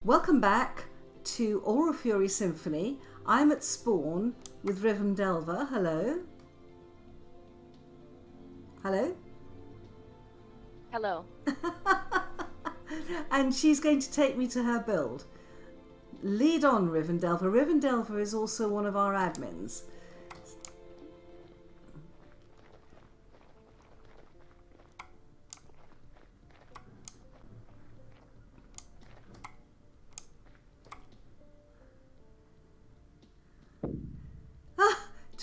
Welcome back to Aura Fury Symphony. I'm at spawn with RivenDelver. Hello. Hello. Hello. And she's going to take me to her build. Lead on, RivenDelver. RivenDelver is also one of our admins.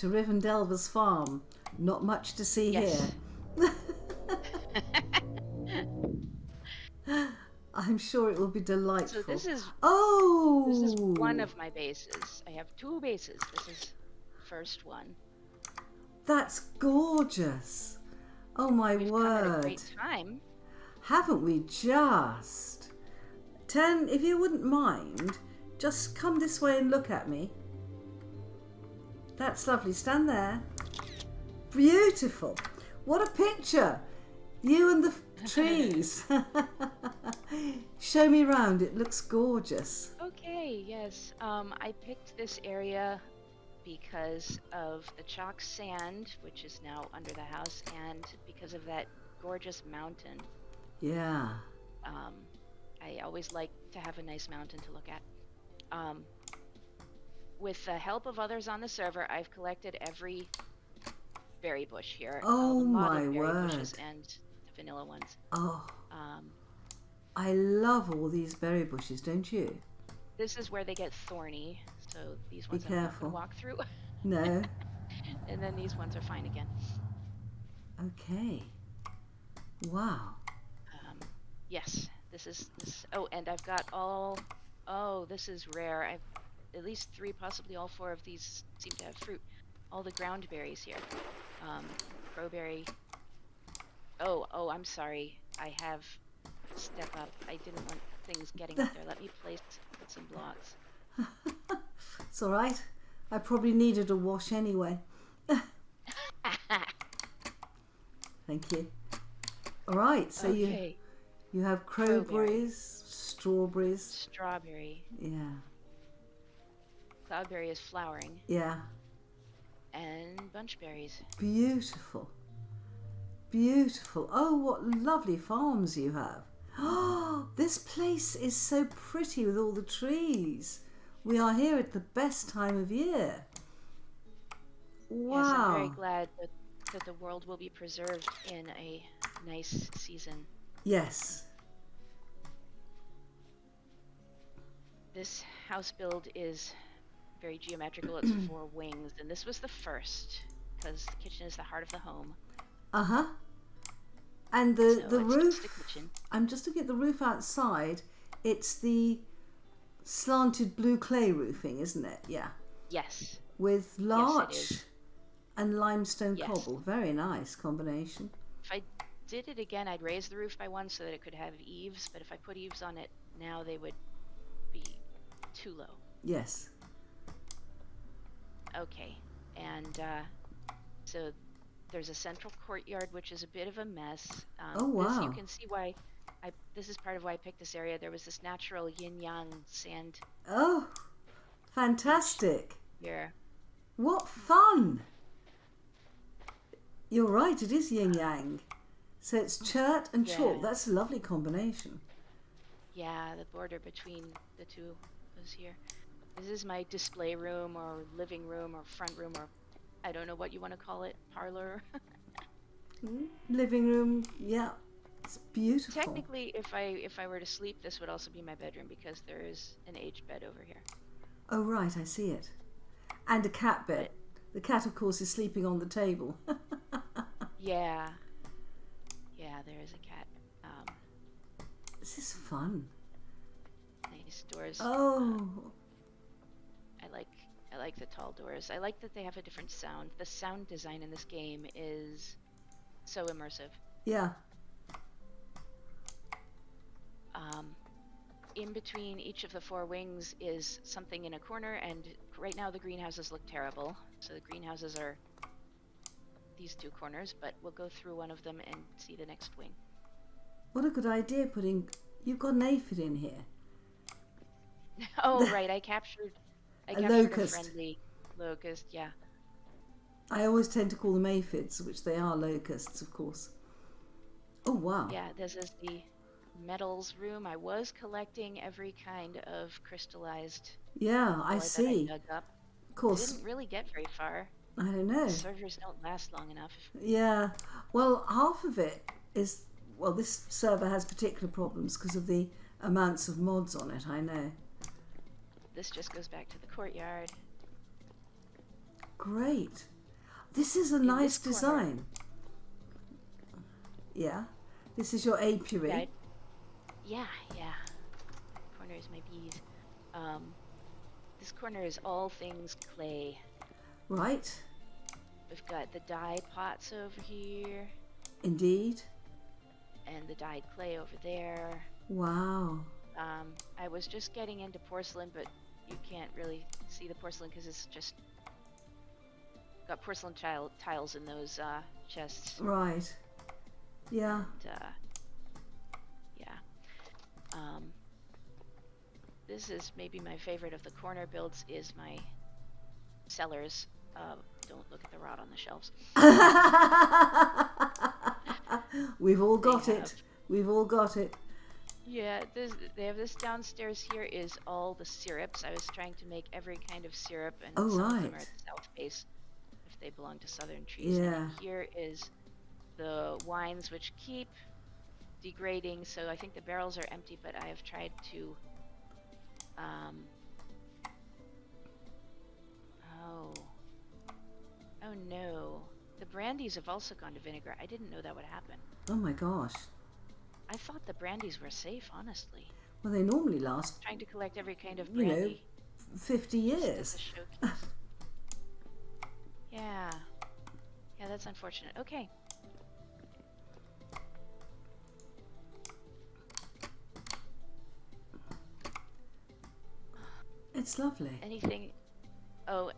To RivenDelver's farm. Not much to see Yes. here. I'm sure it will be delightful. So this is oh, one of my bases. I have two bases. This is the first one. That's gorgeous. Oh my We've word. come at a great time. Haven't we just? Ten, if you wouldn't mind, just come this way and look at me. That's lovely. Stand there. Beautiful. What a picture. You and the trees. Show me round. It looks gorgeous. Okay, yes. I picked this area because of the chalk sand, which is now under the house, and because of that gorgeous mountain. Yeah. I always like to have a nice mountain to look at. With the help of others on the server, I've collected every berry bush here. Oh the my berry word. bushes and the vanilla ones. Oh. I love all these berry bushes, don't you? This is where they get thorny, so these Be ones I'm not careful. gonna walk through. No. And then these ones are fine again. Okay. Wow. Yes, this is this. Oh, and I've got all. Oh, this is rare. I've at least 3, possibly all 4 of these seem to have fruit. All the ground berries here. Crowberry. Oh, I'm sorry. I have step up. I didn't want things getting up there. Let me put some blocks. It's all right. I probably needed a wash anyway. Thank you. All right, so Okay. you have crowberries, strawberries. Strawberry. Yeah. Cloudberry is flowering. Yeah. And bunchberries. Beautiful. Beautiful. Oh, what lovely farms you have. Oh, this place is so pretty with all the trees. We are here at the best time of year. Wow. Yes, I'm very glad that the world will be preserved in a nice season. Yes. This house build is very geometrical. It's 4 wings, and this was the first because the kitchen is the heart of the home. Uh-huh. And the So it's roof, just the kitchen. I'm just looking at the roof outside. It's the slanted blue clay roofing, isn't it? Yeah. Yes. With larch is. and limestone Yes. cobble. Very nice combination. If I did it again, I'd raise the roof by 1 so that it could have eaves, but if I put eaves on it now, they would be too low. Yes. Okay, and so there's a central courtyard, which is a bit of a mess. Oh, wow. You can see why this is part of why I picked this area. There was this natural yin-yang sand Oh, fantastic. here. What fun. You're right, it is yin-yang. So it's chert and chalk. Yeah. That's a lovely combination. Yeah, the border between the two was here. This is my display room or living room or front room or I don't know what you want to call it, parlor. Living room, yeah. It's beautiful. Technically, if I were to sleep, this would also be my bedroom because there is an aged bed over here. Oh, right, I see it. And a cat bed. The cat, of course, is sleeping on the table. Yeah. Yeah, there is a cat. This is fun. Nice doors. Oh. I like the tall doors. I like that they have a different sound. The sound design in this game is so immersive. Yeah. In between each of the 4 wings is something in a corner, and right now the greenhouses look terrible. So the greenhouses are these 2 corners, but we'll go through one of them and see the next wing. What a good idea putting... You've got an aphid in here. Oh, right. I captured a locust. friendly locust. Yeah. I always tend to call them aphids, which they are locusts, of course. Oh, wow. Yeah, this is the metals room. I was collecting every kind of crystallized Yeah, I ore see. that I dug up. Of course. Didn't really get very far. I don't know. The servers don't last long enough. Yeah. Well, half of it is... Well, this server has particular problems because of the amounts of mods on it, I know. This just goes back to the courtyard. Great. This is a In nice this corner- design. Yeah. This is your apiary. Yeah. Corner is my bees. This corner is all things clay. Right. We've got the dye pots over here, Indeed. and the dyed clay over there. Wow. I was just getting into porcelain, but you can't really see the porcelain because it's just got porcelain tiles in those chests. Right. Yeah. And, this is maybe my favorite of the corner builds is my cellars. Don't look at the rot on the shelves. We've all got it. We've all got it. Yeah, they have this downstairs here is all the syrups. I was trying to make every kind of syrup, and Oh, some of them right. are at the south face if they belong to southern trees. Yeah. And here is the wines, which keep degrading, so I think the barrels are empty, but I have tried to oh no, the brandies have also gone to vinegar. I didn't know that would happen. Oh my gosh. I thought the brandies were safe, honestly. Well, they normally last, Trying to collect every kind of you know, brandy. 50 Just as years. a showcase. Yeah, that's unfortunate. Okay. It's lovely. Anything? Oh,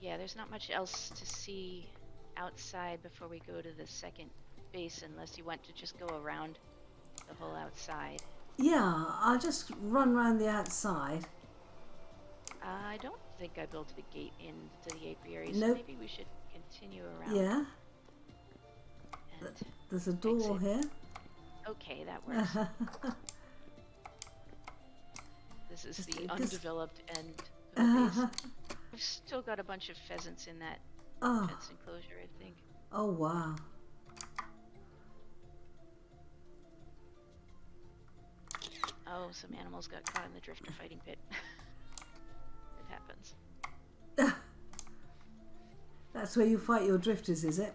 yeah, there's not much else to see outside before we go to the second base, unless you want to just go around the whole outside. Yeah, I'll just run round the outside. I don't think I built a gate into the apiary, so Nope. maybe we should continue around. Yeah, And there's a door exit. here. Okay, that works. This is the undeveloped end of the base. I've still got a bunch of pheasants in that Oh, fence enclosure, I think. oh wow. Oh, some animals got caught in the drifter fighting pit. It happens. That's where you fight your drifters, is it?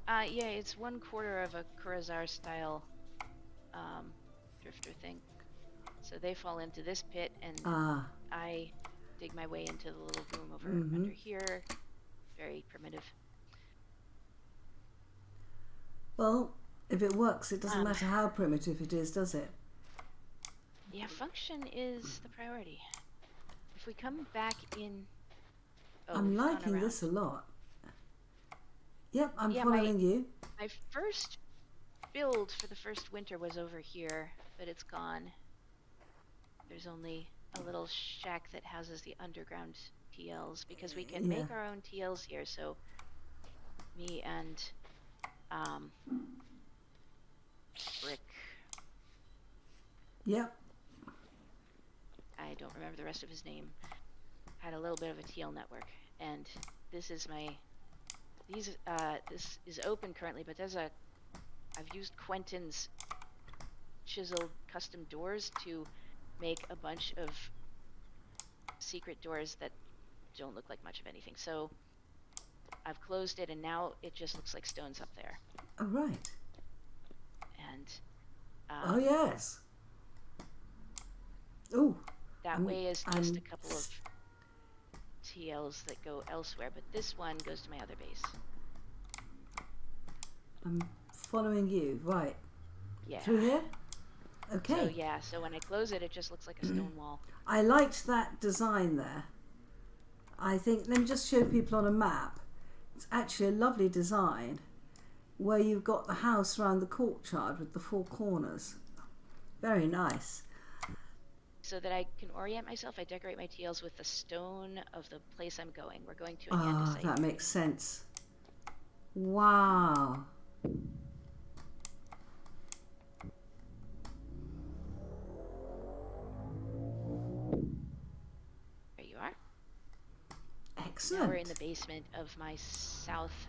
Yeah, it's 1/4 of a Kurazar style drifter thing. So they fall into this pit, and I dig my way into the little room over under here. Very primitive. Well, if it works, it doesn't matter how primitive it is, does it? Yeah, function is the priority. If we come back in... Oh, I'm we've gone liking around. this a lot. Yep, I'm Yeah, following you. My first build for the first winter was over here, but it's gone. There's only a little shack that houses the underground TLs, because we can make our own TLs here, so me and Brick, Yep. I don't remember the rest of his name, had a little bit of a TL network, and this is my this is open currently, but I've used Quentin's chiseled custom doors to make a bunch of secret doors that don't look like much of anything. So I've closed it, and now it just looks like stones up there. Oh, right. And Oh, yes. Oh. that way is just a couple of TLs that go elsewhere, but this one goes to my other base. I'm following you. Right. Yeah. Through here? Okay. So yeah, so when I close it, it just looks like a stone wall. I liked that design there. I think, let me just show people on a map. It's actually a lovely design where you've got the house around the courtyard with the four corners. Very nice. so that I can orient myself, I decorate my tiles with the stone of the place I'm going. We're going to andesite. That makes sense. Wow. There you are. Excellent. Now we're in the basement of my south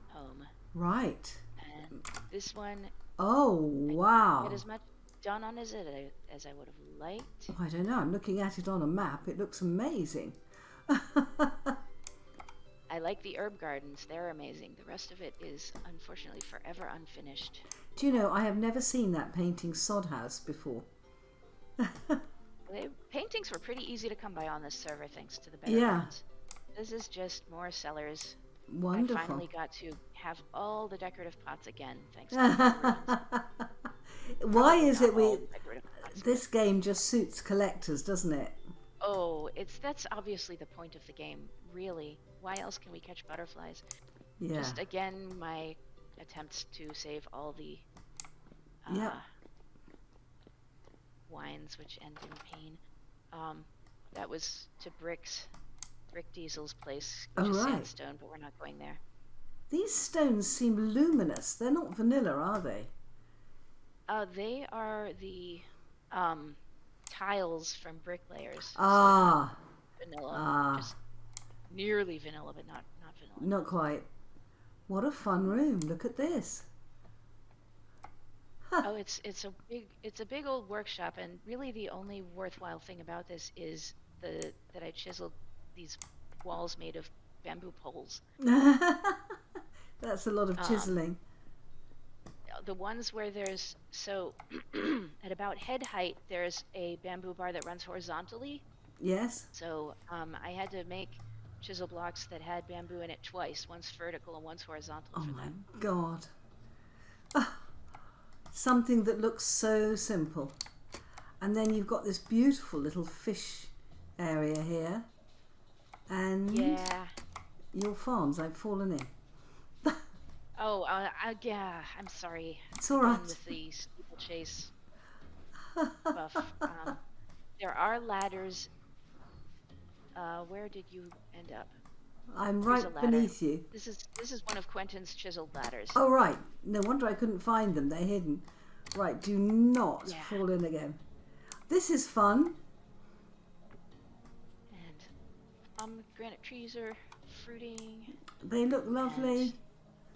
home. Right. And this one, oh, wow. I didn't get as much done on as I would have liked. I don't know. I'm looking at it on a map. It looks amazing. I like the herb gardens. They're amazing. The rest of it is unfortunately forever unfinished. Do you know, I have never seen that painting sod house before. Paintings were pretty easy to come by on this server thanks to the BetterCrates. This is just more cellars. Wonderful. I finally got to have all the decorative pots again thanks to the Why is it this game just suits collectors, doesn't it? Oh, that's obviously the point of the game, really. Why else can we catch butterflies? Yeah. Just again, my attempts to save all the wines which end in pain. That was to Brick Diesel's place, which is sandstone, but we're not going there. These stones seem luminous. They're not vanilla, are they? They are the tiles from Bricklayers. Ah. So vanilla. Just nearly vanilla, but not vanilla. Not quite. What a fun room. Look at this. Oh, it's a big old workshop, and really the only worthwhile thing about this is that I chiseled these walls made of bamboo poles. That's a lot of chiseling. The ones where there's at about head height, there's a bamboo bar that runs horizontally. Yes. So I had to make chisel blocks that had bamboo in it twice, once vertical and once horizontal. Oh my God. Something that looks so simple. And then you've got this beautiful little fish area here. And your farms, I've fallen in. Oh, yeah, I'm sorry. It's all right. With the steeplechase buff. There are ladders. Where did you end up? I'm right beneath you. This is one of Quentin's chiseled ladders. Oh, right. No wonder I couldn't find them. They're hidden. Right, do not fall in again. This is fun. And granite trees are fruiting. They look lovely.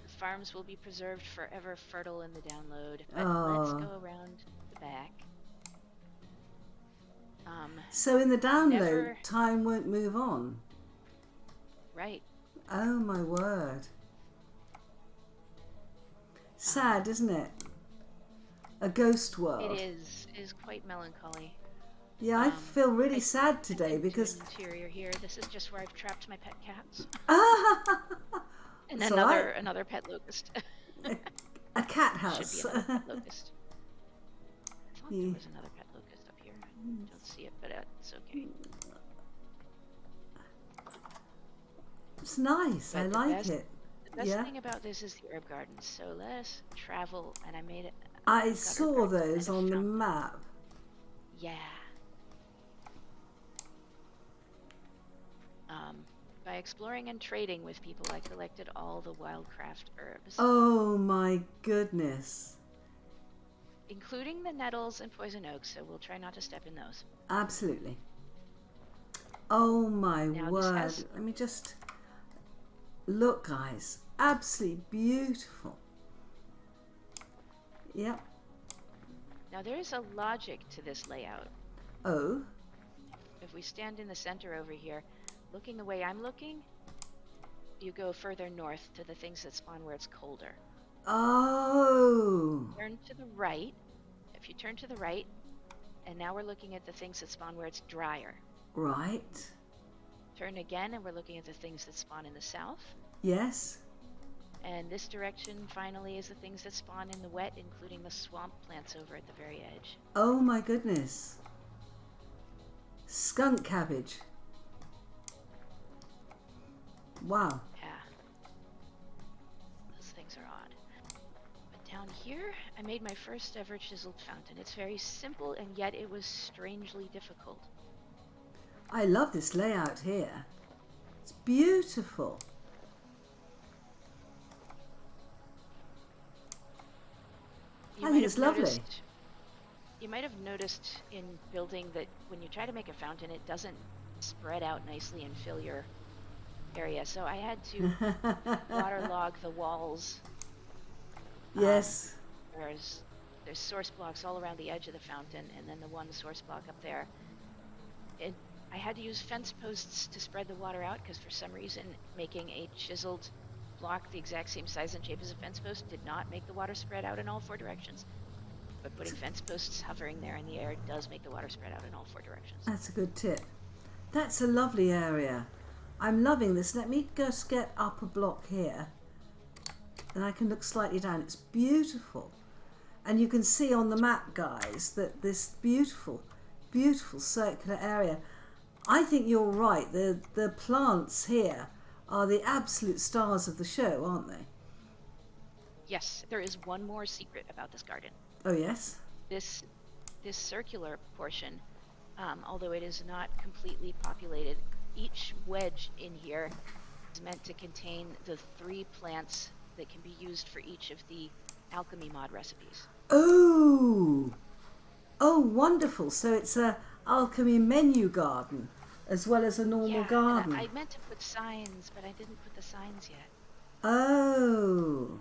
The farms will be preserved forever fertile in the download. But let's go around the back. So in the download, time won't move on. Right. Oh my word. Sad, isn't it? A ghost world. It is quite melancholy. Yeah, I feel really sad today because interior here. This is just where I've trapped my pet cats. And so another pet locust. a cat house. Should be another pet locust. I thought there was another pet locust up here. I don't see it, but it's okay. It's nice. But I like it. The best thing about this is the herb gardens. So let us travel, and I made it. I saw those on the map. Yeah. By exploring and trading with people, I collected all the wildcraft herbs. Oh my goodness. Including the nettles and poison oaks, so we'll try not to step in those. Absolutely. Oh my word. Let me just look, guys. Absolutely beautiful. Yep. Now there's a logic to this layout. Oh. If we stand in the center over here, looking the way I'm looking, you go further north to the things that spawn where it's colder. Oh. Turn to the right. If you turn to the right, and now we're looking at the things that spawn where it's drier. Right. Turn again, and we're looking at the things that spawn in the south. Yes. And this direction, finally, is the things that spawn in the wet, including the swamp plants over at the very edge. Oh my goodness. Skunk cabbage. Wow. Yeah. Those things are odd. But down here I made my first ever chiseled fountain. It's very simple, and yet it was strangely difficult. I love this layout here. It's beautiful. I think it's lovely. You might have noticed in building that when you try to make a fountain, it doesn't spread out nicely and fill your area. So I had to waterlog the walls. Yes. There's source blocks all around the edge of the fountain, and then the one source block up there. I had to use fence posts to spread the water out, because for some reason making a chiseled block the exact same size and shape as a fence post did not make the water spread out in all 4 directions. But putting fence posts hovering there in the air does make the water spread out in all 4 directions. That's a good tip. That's a lovely area. I'm loving this. Let me just get up a block here, and I can look slightly down. It's beautiful. And you can see on the map, guys, that this beautiful, beautiful circular area. I think you're right. The plants here are the absolute stars of the show, aren't they? Yes, there is one more secret about this garden. Oh, yes? This circular portion, although it is not completely populated, each wedge in here is meant to contain the 3 plants that can be used for each of the alchemy mod recipes. Oh, wonderful. So it's a alchemy menu garden as well as a normal garden. I meant to put signs, but I didn't put the signs yet. Oh.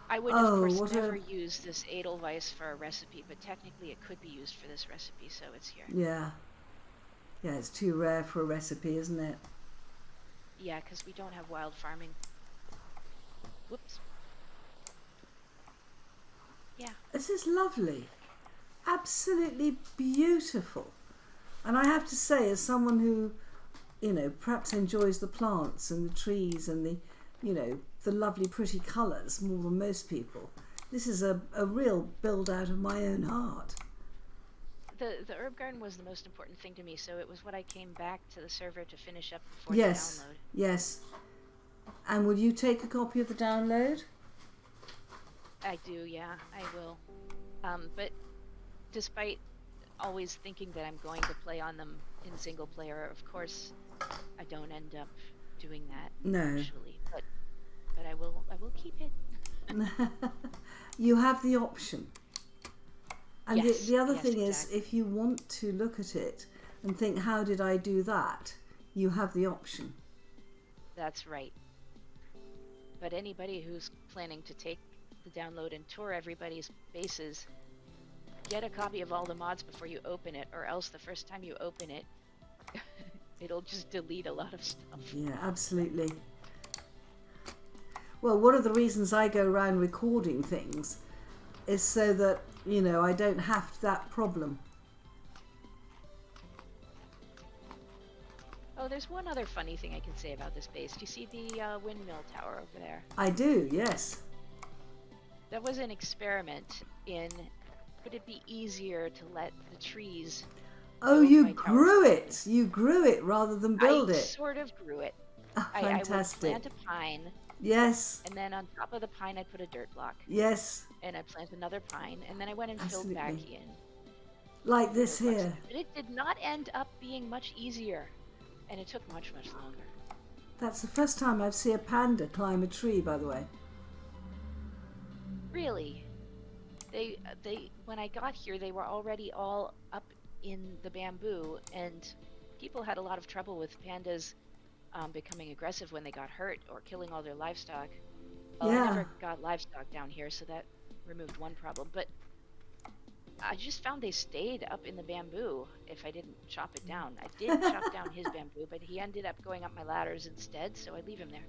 I would, of course, never use this Edelweiss for a recipe, but technically it could be used for this recipe, so it's here. Yeah. Yeah, it's too rare for a recipe, isn't it? Yeah, because we don't have wild farming. Whoops. Yeah. This is lovely. Absolutely beautiful. And I have to say, as someone who, perhaps enjoys the plants and the trees and the, the lovely pretty colours more than most people, this is a real build out of my own heart. The herb garden was the most important thing to me, so it was what I came back to the server to finish up before the download. Yes. And will you take a copy of the download? I do, yeah, I will. But despite always thinking that I'm going to play on them in single player, of course, I don't end up doing that usually. But I will keep it. You have the option. And yes, the other thing exactly. is, if you want to look at it and think, how did I do that? You have the option. That's right. But anybody who's planning to take the download and tour everybody's bases, get a copy of all the mods before you open it, or else the first time you open it, it'll just delete a lot of stuff. Yeah, absolutely. Well, one of the reasons I go around recording things is so that, I don't have that problem. Oh, there's one other funny thing I can say about this base. Do you see the windmill tower over there? I do, yes. That was an experiment in, would it be easier to let the trees... Oh, you grew it! You grew it rather than build it. I sort of grew it. Oh, fantastic. I would plant a pine. Yes. And then on top of the pine, I'd put a dirt block. Yes. And I'd plant another pine, and then I went and filled back in. Like this here. But it did not end up being much easier, and it took much, much longer. That's the first time I've seen a panda climb a tree, by the way. Really? They when I got here, they were already all up in the bamboo, and people had a lot of trouble with pandas becoming aggressive when they got hurt or killing all their livestock. Well, yeah. I never got livestock down here, so that removed one problem. But I just found they stayed up in the bamboo if I didn't chop it down. I did chop down his bamboo, but he ended up going up my ladders instead, so I leave him there.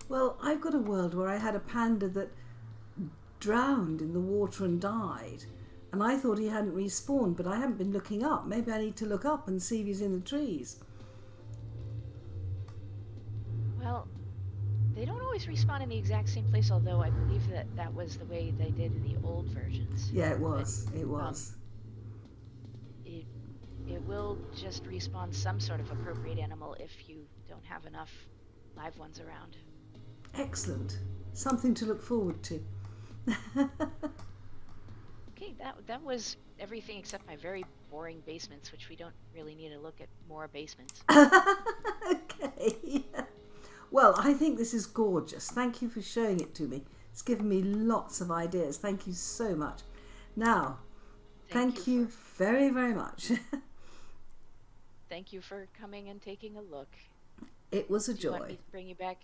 Well, I've got a world where I had a panda that drowned in the water and died. And I thought he hadn't respawned, but I haven't been looking up. Maybe I need to look up and see if he's in the trees. Well, they don't always respawn in the exact same place, although I believe that was the way they did in the old versions. Yeah, it was. It was. It will just respawn some sort of appropriate animal if you don't have enough live ones around. Excellent. Something to look forward to. Okay, that was everything except my very boring basements, which we don't really need to look at more basements. Okay. Well, I think this is gorgeous. Thank you for showing it to me. It's given me lots of ideas. Thank you so much. Now, thank you very, very much. Thank you for coming and taking a look. It was a Do you joy. want me to bring you back?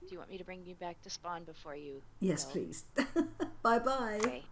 Do you want me to bring you back to spawn before you Yes, go? please. Bye-bye. Okay.